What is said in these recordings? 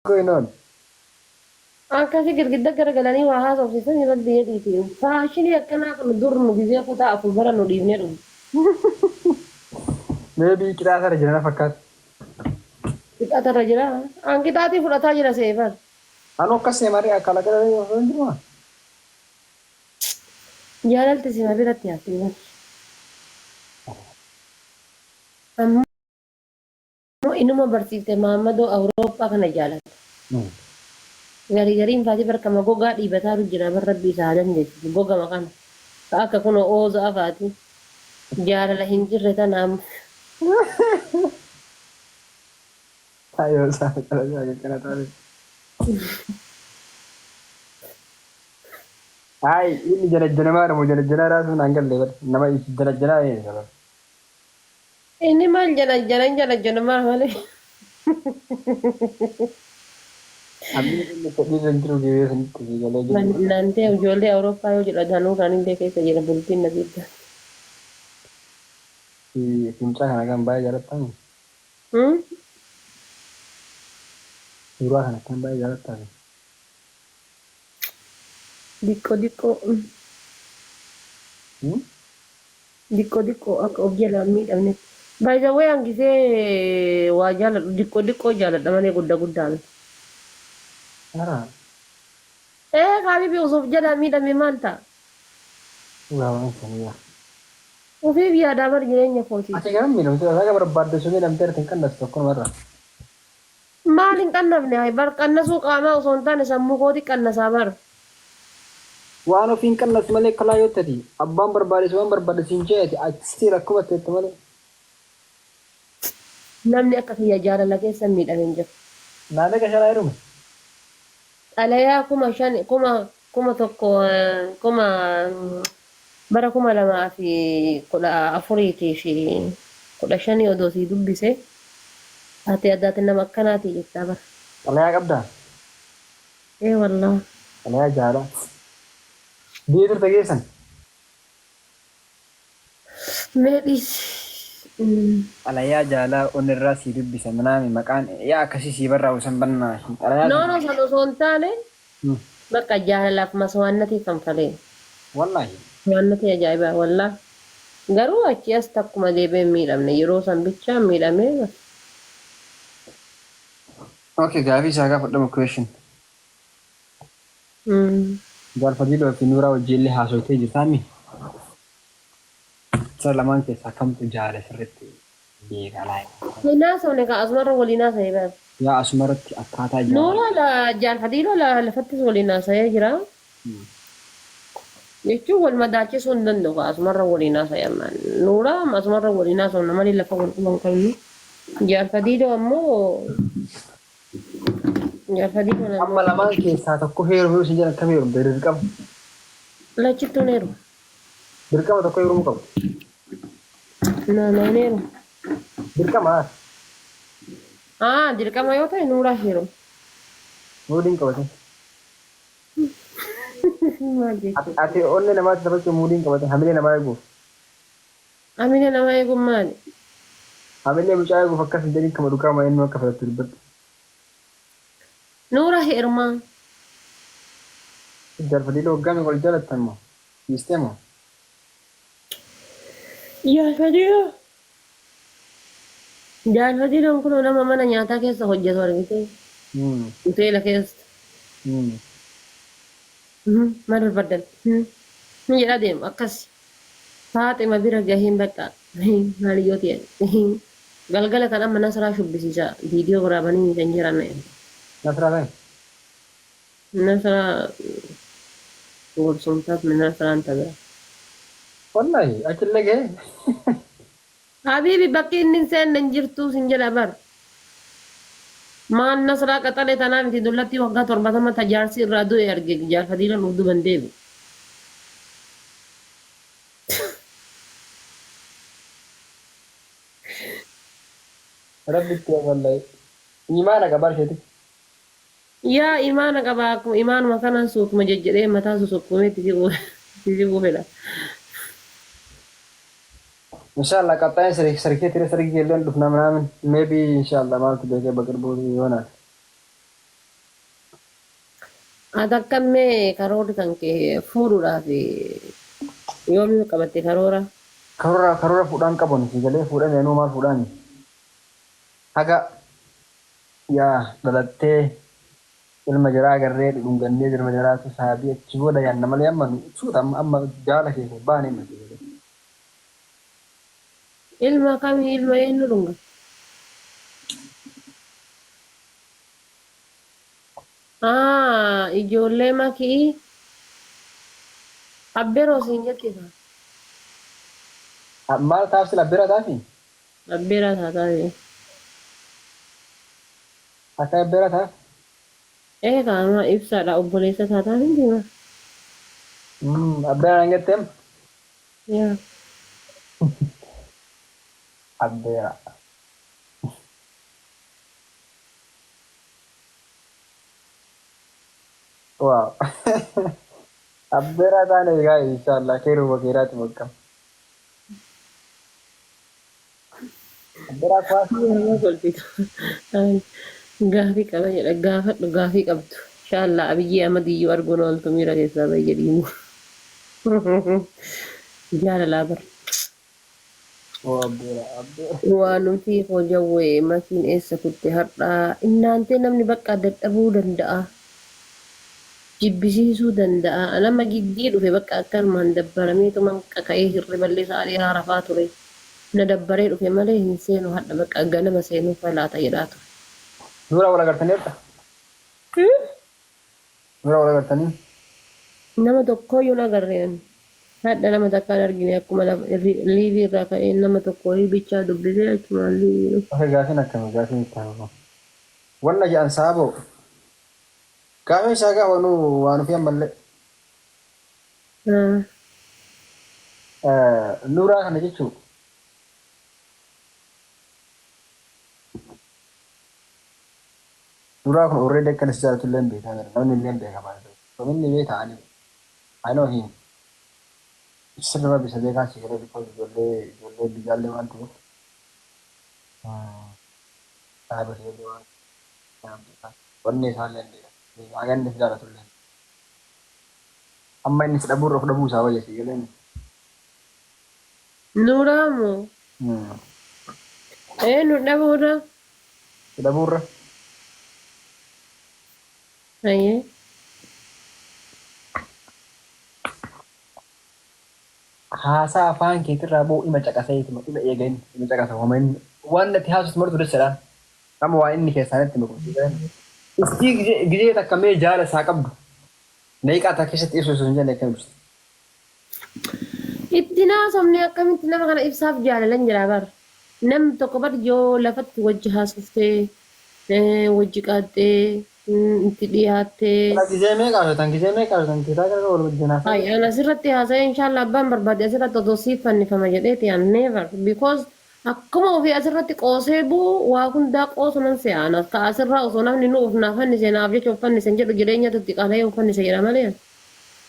going on? Akkasii girgidda garagalanii waa haasofsiisan irratti biyya dhiiti. Faashinii akkanaa kan dur nu gizee kutaa afur bara nu dhiibnee dhufu. Maybe kita asal jalan fakat. Qixxatarra jira. Hanqixaatii fudhataa jira seefan. Anu kasih mari akal akal dari orang semua. Jaalalti sima biratti haasofsiisan. Ammoo inuma barsiifte Maammadoo Awurooppaa kana jaalata. Garii gariin faati barkama gogaa dhiibataa jira bar rabbi isaa dandeessu. Gogama kana. Akka kun ooza afaati. Jaalala hin jirre tanaam. Ayo saya kalau jaga kena tahu. Hai, ini jalan-jalan mana? Mau jalan-jalan rasu nanggal lewat. Nama jalan-jalan ini kalau. Inni maal jala maal malee. Ambil ini tadi sentru dia sentru jalan-jalan. Nanti ijoollee Awurooppaa yoo jedha danuu kan illee keessa jira bultiin nasiidda. Si puncak akan bayar jalan tang. Surah akan bayar jalan tang. Dikkoo akka of jalaan miidhamne. By the way hangisee waa jaaladhu dikkoo jaaladha malee guddaa miti. Ah, Kaabii osoo of jalaan miidhame maal ta'a? uang saya. Ofiif yaadaa bar jireenya kooti. Aci kan minum tu, saya berbada sudah dalam tertingkan das tokon marah. Maal hin qannafne bar qannasuu qaamaa osoo hin taane sammuu kooti qannasaa bar. Waan ofiin kannas malee kalaa yoo ta'e abbaan barbaades waan barbaadasiin jeeti achi rakkoo ta'etti malee. Namni akka kiyya jaalala keessa miidhame hin jiru. Naannoo gashaa jirume. Xalayaa kuma tokko kuma bara 2014 fi 15 odoo sii dubbise ati addaati nama akkanaati jettaa bara. Xalayaa qabdaa? Wallah. Xalayaa jaalaa. Biyya turte geessan? Meedhis. Xalayaa jaalaa onirraa sii dubbisa manaami maqaan yaa akkasii sii barraa usan bannaa. No, san osoo hin taane bakka jaalalaaf maswaannatii kan falee. Wallaahi. Waannatii ajaa'ibaa wallah. Garuu achi as takkuma deebi'ee miidhamne yeroo san bichaa miidhamee. Okay, gaafii isaa gaafadhamu question. Jaalfadiloo fi Nuuraa wajjiillee haasofitee jirtaami? Isa lamaan keessaa kamtu jaala sirriitti beekalaa? Hinaasofne kan asumarra waliin haasa'ee bara. Yaa asumarratti akkaataa jaala. Nuuraa jaalfadiloo lafattis waliin haasa'ee jira. Jechuun wal madaachisuu hin danda'u kan asumarra waliin haasa'eman. Nuuraa asumarra waliin haasa'u malee lafa wal quban qabnu. Jaalfadiloo ammoo Amma lamaan keessaa tokko heerumuu si jedhan kam heerumte dirqama? lachittuun heeru. Dirqama tokko heerumuu qabu. Naannoo heeru. Dirqama Dirqama yoo ta'e Nuuraa heeru. muudiin qabate. Maal jechuudha? Ati onnee namaatti taphachuu muudiin qabate hamilee namaa eeguuf. Amina nama eeguun maali? Hamilee mucaa eeguuf akkas hin jedhin kama dhugaa maa inni akka fudhattu dubbatu. Nuuraa heerumaa. Jaalfadiloo hoggaame wal jaalattan moo? Dhiistee moo? Jaalfadiloon kun nama mana nyaataa keessa hojjetu argite. Hoteela keessa. Maal barbaadan? Ni jedhaa deemu akkas. Faaxima bira gaheen bakka maaliyyoo ta'e. Galgala kan amma nasaraa shubbisiisa. Viidiyoo waraabanii kan jiran. Nasraa ta'e? Nasaraa gorsumtaaf nasaraan ta'a. Wallaahi achillee gahee. Habibi bakki inni seenan jirtu sin jedha bar. Maan nasaraa qaxalee tanaa miti dullatti waggaa 70 tajaarsi irraa du'e arge jaalfadiilan urdu bandeebi. Rabbitti wallaahi. Imaana qabar isheeti. Yaa imaana qabaa akkuma imaanuma kanan suutuma jejjedhee mataa susukkumee tisi buufedha. Inshallah qaxxaayee sarikee tire sarikee illee dhufna ምናምን ሜቢ ኢንሻአላህ ማለት በቅርቡ ይሆናል። Adakkammee karoora kan kee fuudhuudhaaf yoomuu qabatte karoora? Karoora fuudhaan qabuun si galee fuudhame anuu maal fuudhaani? Haga yaa dhalattee ilma jaraa agarree dhungannee ilma jaraatu saabii achi booda yaanna malee suuta amma jaala keessa baanee mati. Ilma kamii ilma eenyu dhunga? Ijoollee makii abbeeroo siin jettisa. Maal taaf sila bira taafi? Abbeeraa taataati. Akka bira taaf? Ama ibsaadha obboleessa taataati deema. Abbaan hangatteem? Yaa. Abbeera. Wow. Abbeera taane egaa inshallah keeruu bakeeraati bakka. Abbeera kwaas. Nama kolfita. Gaafii qaba jedha gaafadhu gaafii qabdu. Inshallah Abiyyi Ahmad iyyuu arguun ooltu miira keessaa bayya dhiimu. Jaalalaa bara. Waan nuti hojjawwee makiin eessa kutte har'aa innaantee namni bakka dadhabuu danda'a. Jibbisiisuu danda'a. Nama giddii dhufe bakka akkanumaan dabbarameetuma qaqa'ee hirriballee sa'aatii rafaa ture. Na dabbaree dhufe malee hin seenu hadha bakka ganama seenuu falaata jedhaa ture. Dura wal agartaniirta? Dura wal agartanii? Nama tokkooyyuu na agarreen. Hadha nama takkaan argine akkuma liivii irraa ka'ee nama tokko bichaa dubbisee achumaan liivii. Gaafiin akkami gaafiin itti hafu. Wanna jedhan saaboo. Gaafa isaa gaafa waan ofii ammallee. Nuuraa kana jechuun. Nuuraa kun urree dekkanis jaalatu illee beekaa jira. Namni illee beekamaa jira. Namni beekaa I know him. Sirna bisa beekaa si gara because ijoollee biyyaallee waan ta'eef. Dhaaba ijoollee waan ta'eef. Wanni isaallee beekaa. Aganni fi jaalatu illee. Amma inni fudhabuu isaa wayya si galee. Nuuraa moo? Nu dhabuudha. Fudhabuurra. Ayyee. Haasaa afaan keetirraa boo ima caqasee ima eegani ima caqasa homan waan natti haasuus martu dassadhaan nama waa inni keessaanitti makuusiidhaan. Istii gizee takka mee jaala isaa qabdu neeqaa takka keessatti ibsu sun jenne akkam ibsu. Itti naasomne akkamitti nama kana ibsaaf jaalalan jira bar. Namni tokko bar yoo lafatti wajji haasuftee wajji qaaxxee itti dhiyaattee. Gizee meeqaatan kitaa gara wal wajjinaaf. An asirratti haasa'ee inshallah abbaan barbaade asirratti otoo siif fannifama jedheeti an never because akkuma ofii asirratti qoosee buu waa hundaa qoosuman se'an akka asirraa osoo namni nu of naaf fannise naaf jecha of fannisen jedhu jireenya tutti qalee of fannise jedha malee.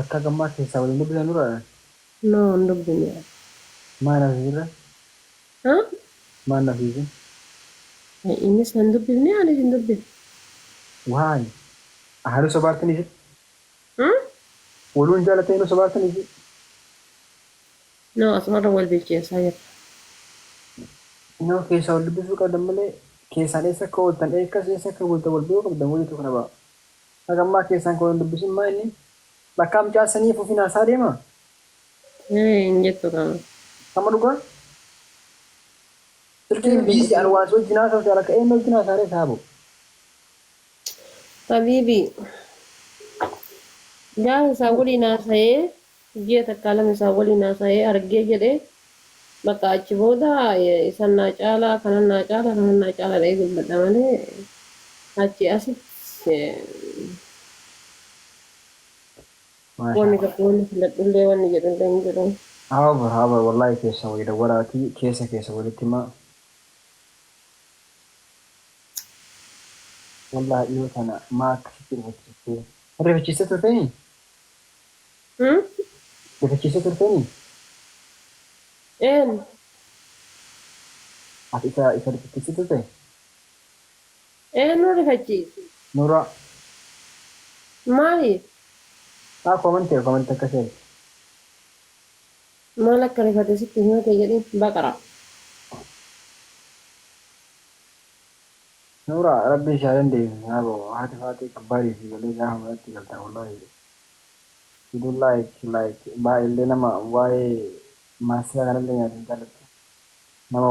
Akka gammaa keessaa waliin dubbisan dura. No hin dubbine. Maal asiirra? Maal nafiisin? Innis hin dubbifne anis hin dubbifne. Why? Ahadu sobaartanii fi? Woluun jaalatee nu sobaartanii fi? No, asumarra wal bilcheessaa jirra. Nama keessaa wal dubbisuu qabdan malee keessaan eessa akka ooltan eekkas eessa akka bultan wal biroo qabdan waliitu kana ba'a. Hagammaa keessaan kan wal dubbisin maa inni? Bakka amcaasaniif ofiin haasaa deema? Hin jettu kama. Kama dhugaa? Silkiin biizii an waan wajjin haasa'u jaalaka eenyu wajjin haasa'ee saabu? Habibi, gaafa isaa waliin haasa'ee ji'a takka lama isaa waliin haasa'ee argee jedhee bakka achi booda isan naa caalaa kanan naa caalaa kanan naa caalaa dha'ee dubbadha malee achi asitti wanni tokko wanni filadhullee wanni jedhullee hin jiru. Haa wallahi keessa wayii dawwalaatii keessa walitti himaa. Wallahi dhiyoo kana maa akkasitti rifachiistee. Rifachiistee turteenii? Rifachiistee turteenii? Ati isa rifachiistee turte? Nu rifachiisi. Nuuraa. Maaliif? Koomante akka seera. Maal akka rifate sitti himate jedhin baqara. Nuura rabbi ishee dandeessu yaaboo haati faatii kabbaarii fi galee gaafa manatti galtan wallahi. You do like baay'illee nama waa'ee maasiyaa kanallee nyaatan jaalatu. Nama